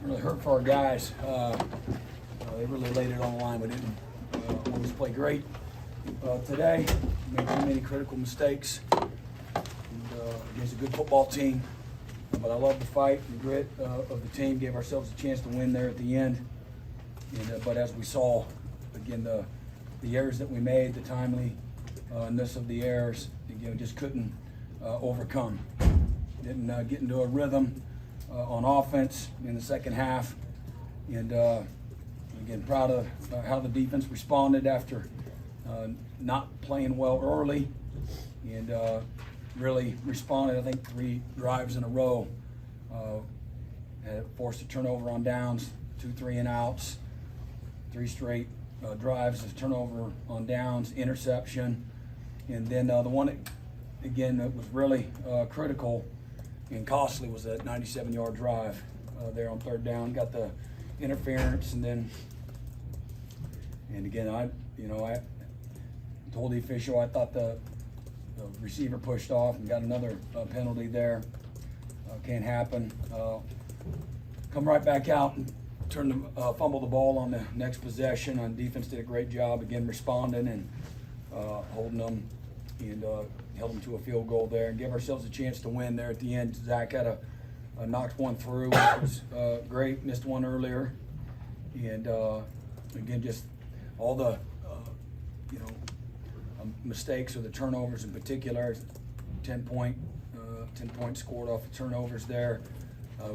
really hurt for our guys. They really laid it on the line. We didn't always play great today. Made too many critical mistakes against a good football team. But I love the fight, the grit of the team. Gave ourselves a chance to win there at the end. But as we saw, again, the errors that we made, the timeliness of the errors, again, just couldn't overcome. Didn't get into a rhythm on offense in the second half. And again, proud of how the defense responded after not playing well early, and really responded. I think 3 drives in a row. Had forced a turnover on downs, 2 3-and-outs, 3 straight drives of turnover on downs, interception, and then the one again that was really critical and costly was that 97-yard drive there on 3rd down. Got the interference, and again I told the official I thought the receiver pushed off and got another penalty there. Can't happen. Come right back out and fumble the ball on the next possession. Defense did a great job again responding and holding them, and held them to a field goal there and give ourselves a chance to win there at the end. Zach had a knocked one through, which was great. Missed one earlier, and again, just all the mistakes or the turnovers in particular. 10 points scored off the turnovers there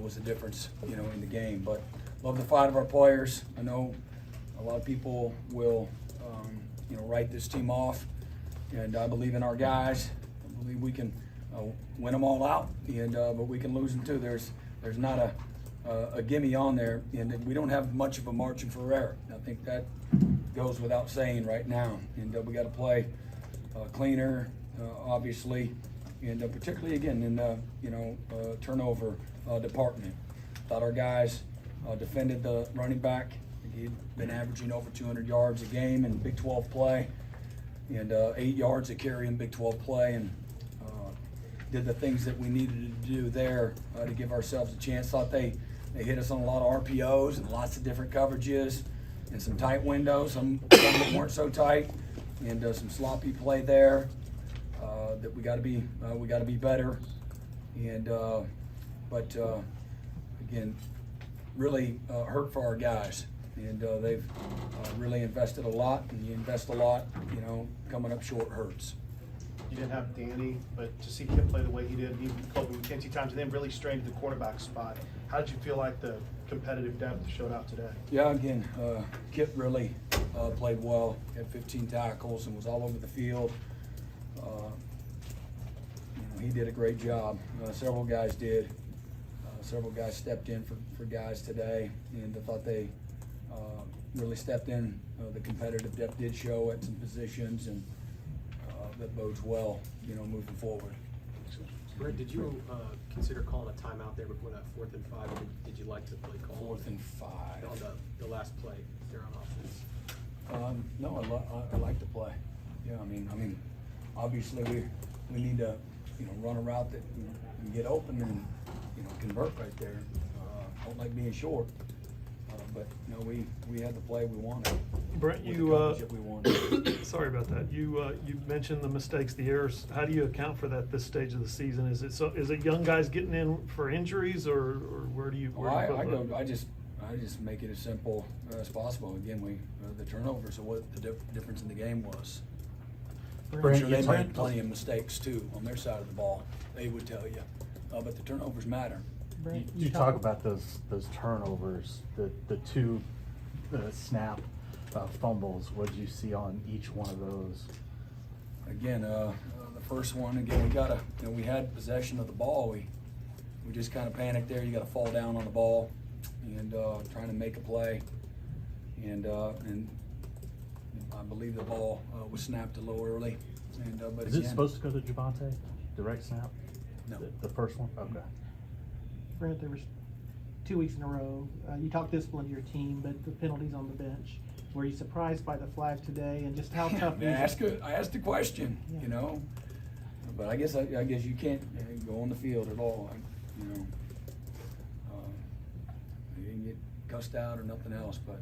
was the difference, in the game. But love the fight of our players. I know a lot of people will, write this team off, and I believe in our guys. I believe we can win them all out, and but we can lose them too. There's not a gimme on there, and we don't have much of a margin for error. I think that goes without saying right now, and we got to play cleaner, obviously, and particularly again in the turnover department. Thought our guys defended the running back. He'd been averaging over 200 yards a game in Big 12 play, and 8 yards a carry in Big 12 play, and did the things that we needed to do there to give ourselves a chance. Thought they hit us on a lot of RPOs and lots of different coverages and some tight windows. Some that weren't so tight, and some sloppy play there that we got to be better. And but again, really hurt for our guys, and they've really invested a lot. And you invest a lot, coming up short hurts. You didn't have Danny, but to see Kip play the way he did, even Kobe McKenzie times, and then really strained the quarterback spot. How did you feel like the competitive depth showed out today? Yeah, again, Kip really played well. Had 15 tackles and was all over the field. He did a great job. Several guys did. Several guys stepped in for guys today, and I thought they really stepped in. The competitive depth did show at some positions, and that bodes well, moving forward. Brent, did you consider calling a timeout there before that 4th and 5? Or did you like the play call? 4th and 5. On the last play there on offense. No, I like the play. Yeah, I mean, obviously we need to, run a route that we get open and convert right there. Don't like being short, but we had the play we wanted. Brent, with the coverage we wanted. sorry about that. You mentioned the mistakes, the errors. How do you account for that this stage of the season? Is it young guys getting in for injuries, or where do you? I just make it as simple as possible. Again, the turnovers are what the difference in the game was. I'm sure they made plenty of mistakes too on their side of the ball. They would tell you, but the turnovers matter. You talk about those turnovers, the 2 snap fumbles. What did you see on each one of those? Again, the first one, we had possession of the ball. We just kind of panicked there. You got to fall down on the ball and trying to make a play, and I believe the ball was snapped a little early. And but is it supposed to go to Javonte? Direct snap? No. The first one? Okay. Brent, there was 2 weeks in a row. You talked discipline to your team, but the penalties on the bench. Were you surprised by the flag today, and just how tough? I asked a question, but I guess you can't go on the field at all. didn't get cussed out or nothing else, but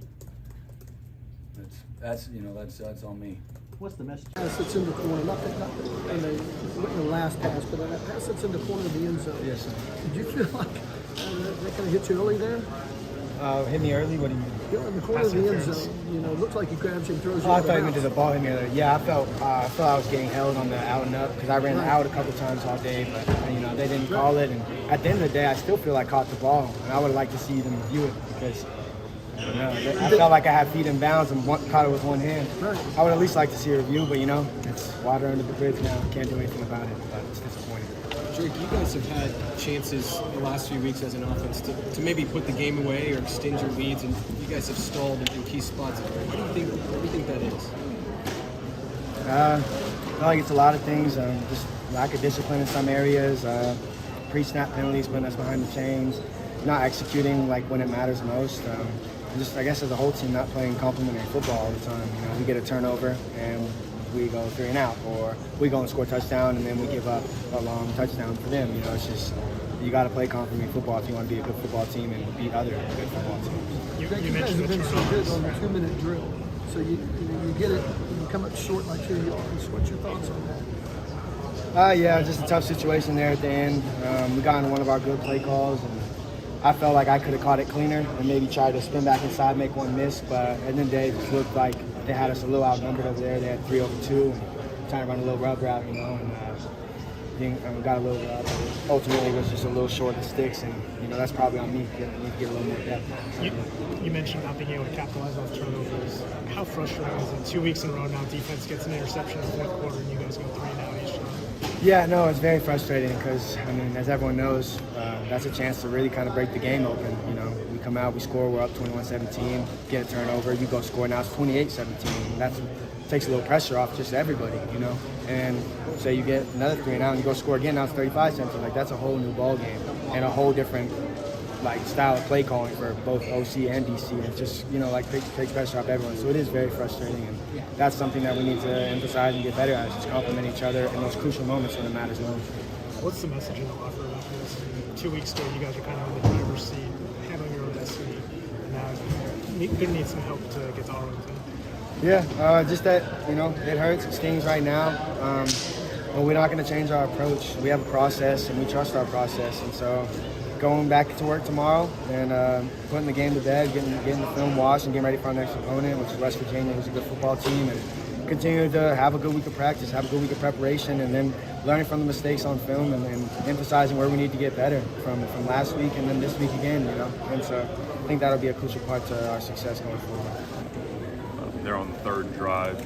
that's on me. What's the message? Pass that's in the corner, not in the last pass, but that pass that's in the corner of the end zone. Yes, sir. Did you feel like that kind of hit you early there? Hit me early? What do you mean? You know, in the corner of the end zone, you know, it looks like he grabs you and throws you Oh, I out of thought you meant bounds. the ball hit me early. Yeah, I felt I was getting held on the out and up because I ran out a couple times all day, but they didn't call it. And at the end of the day, I still feel I caught the ball, and I would like to see them review it because I felt like I had feet in bounds and caught it with one hand. Right. I would at least like to see a review, but it's water under the bridge now. Can't do anything about it, but it's disappointing. Drake, you guys have had chances the last few weeks as an offense to maybe put the game away or extend your leads, and you guys have stalled in key spots. What do you think that is? I feel like it's a lot of things. Just lack of discipline in some areas. Pre-snap penalties putting us behind the chains. Not executing like when it matters most. I guess as a whole team, not playing complementary football all the time. We get a turnover and we go 3 and out, or we go and score a touchdown and then we give up a long touchdown for them. It's just you got to play complementary football if you want to be a good football team and beat other good football teams. You guys have been so good on the 2-minute drill. So you get it, you come up short like 2 yards. What's your thoughts on that? Yeah, just a tough situation there at the end. We got into one of our good play calls, and I felt like I could have caught it cleaner and maybe tried to spin back inside, make one miss. But at the end of the day, it just looked like they had us a little outnumbered over there. They had 3 over 2, and trying to run a little rub route, and got a little rub. Ultimately, it was just a little short of sticks, and that's probably on me. I need to get a little more depth. You mentioned not being able to capitalize off turnovers. How frustrating is it? 2 weeks in a row now, defense gets an interception in the fourth quarter, and you guys go 3 and out each time. Yeah, no, it's very frustrating because, as everyone knows, that's a chance to really kind of break the game open. We come out, we score, we're up 21-17, get a turnover, you go score, now it's 28-17. That takes a little pressure off just everybody, And say you get another 3 and out and you go score again, now it's 35-17. Like, that's a whole new ball game and a whole different style of play calling for both OC and DC. It's just, takes pressure off everyone. So it is very frustrating, and that's something that we need to emphasize and get better at, just complement each other in those crucial moments when it matters most. What's the message in the locker room after this? 2 weeks ago, you guys are kind of in the driver's seat, handling your own destiny, and now you're going to need some help to get to Arlington. Yeah, just that, it hurts, it stings right now, but we're not going to change our approach. We have a process, and we trust our process, and so going back to work tomorrow and putting the game to bed, getting the film watched and getting ready for our next opponent, which is West Virginia, who's a good football team, and continue to have a good week of practice, have a good week of preparation, and then learning from the mistakes on film and emphasizing where we need to get better from last week and then this week again, And so I think that'll be a crucial part to our success going forward. They're on the 3rd drive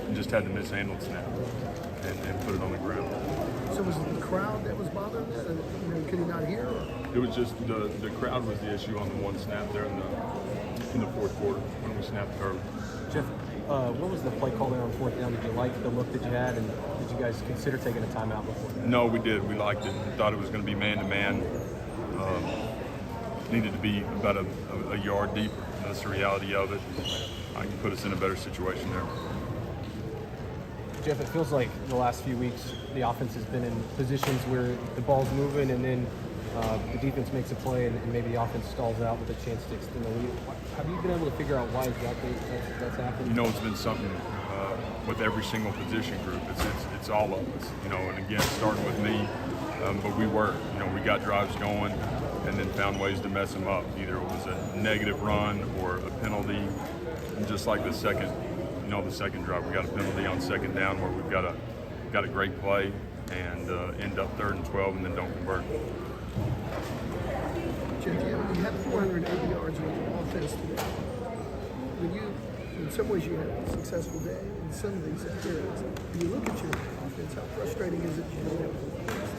and just had to mishandle snap and put it on the ground. So was it the crowd that was bothering that? Could he not hear? It was just the crowd was the issue on the one snap there in the fourth quarter when we snapped early. Jeff, what was the play call there on 4th down? Did you like the look that you had, and did you guys consider taking a timeout before that? No, we did. We liked it. We thought it was going to be man-to-man. Needed to be about a yard deeper. That's the reality of it. I can put us in a better situation there. Jeff, it feels like the last few weeks the offense has been in positions where the ball's moving and then the defense makes a play and maybe the offense stalls out with a chance to extend the lead. Have you been able to figure out why exactly that's happened? It's been something with every single position group. It's all of us, and again, starting with me, but we got drives going and then found ways to mess them up. Either it was a negative run or a penalty, and just like the second drive, we got a penalty on 2nd down where we've got a great play and end up 3rd and 12 and then don't convert. Jeff, you had 480 yards with the offense today. In some ways, you had a successful day. In some of these areas, when you look at your offense, how frustrating is it you don't have the offense?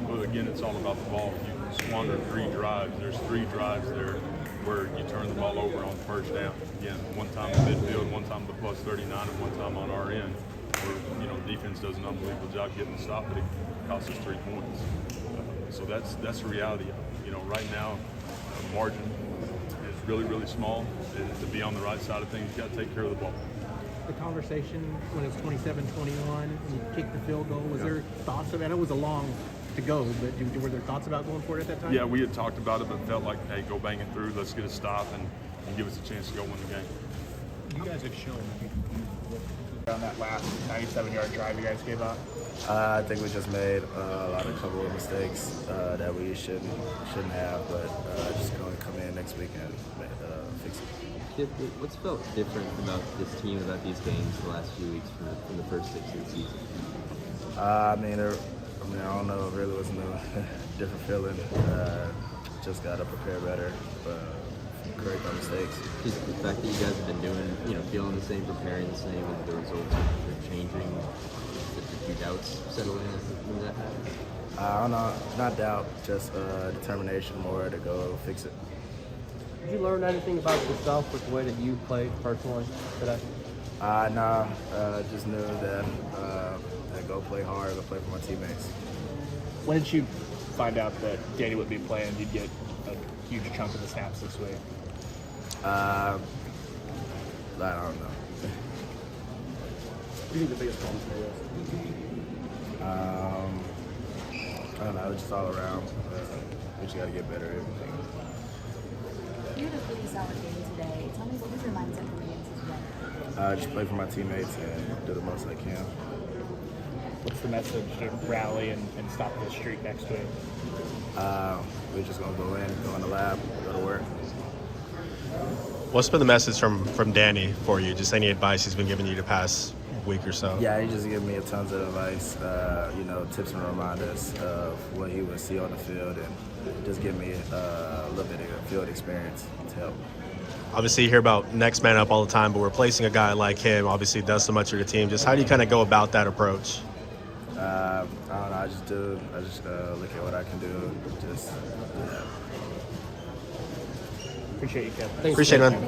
But again, it's all about the ball. You squander 3 drives. There's 3 drives there where you turn the ball over on 1st down. Again, one time in midfield, one time the plus 39, and one time on our end. Where defense does an unbelievable job getting the stop, but it costs us 3 points. So that's the reality. Right now, margin is really, really small. And to be on the right side of things, you got to take care of the ball. The conversation when it was 27-21 and you kicked the field goal, was there thoughts of it? It was a long to go, but were there thoughts about going for it at that time? Yeah, we had talked about it, but felt like, hey, go bang it through. Let's get a stop and give us a chance to go win the game. You guys have shown on that last 97-yard drive you guys gave up. I think we just made a couple of mistakes that we shouldn't have, but just going to come in next week and fix it. Kip, what's felt different about this team, about these games the last few weeks from the first 6 of the season? I don't know. It really wasn't a different feeling. Just got to prepare better, correct our mistakes. Just the fact that you guys have been doing, feeling the same, preparing the same, and the results are changing. Did your doubts settle in when that happened? I don't know. Not doubt, just determination more to go fix it. Did you learn anything about yourself with the way that you played personally today? No, just knew that I go play hard, go play for my teammates. When did you find out that Danny would be playing? You'd get a huge chunk of the snaps this week. I don't know. What do you think the biggest problem for you? I don't know, just all around. We just got to get better at everything. You had a pretty solid game today. Tell me, what was your mindset going into today? Just play for my teammates and do the most I can. What's the message to rally and stop this streak next week? We're just going to go in, go in the lab, go to work. What's been the message from Danny for you? Just any advice he's been giving you the past week or so? Yeah, he just gave me a tons of advice, tips and reminders of what he would see on the field, and just give me a little bit of field experience to help. Obviously, you hear about next man up all the time, but replacing a guy like him obviously does so much for your team. Just how do you kind of go about that approach? I don't know. I just look at what I can do. Just do that. Appreciate you, Kip. Appreciate it, man.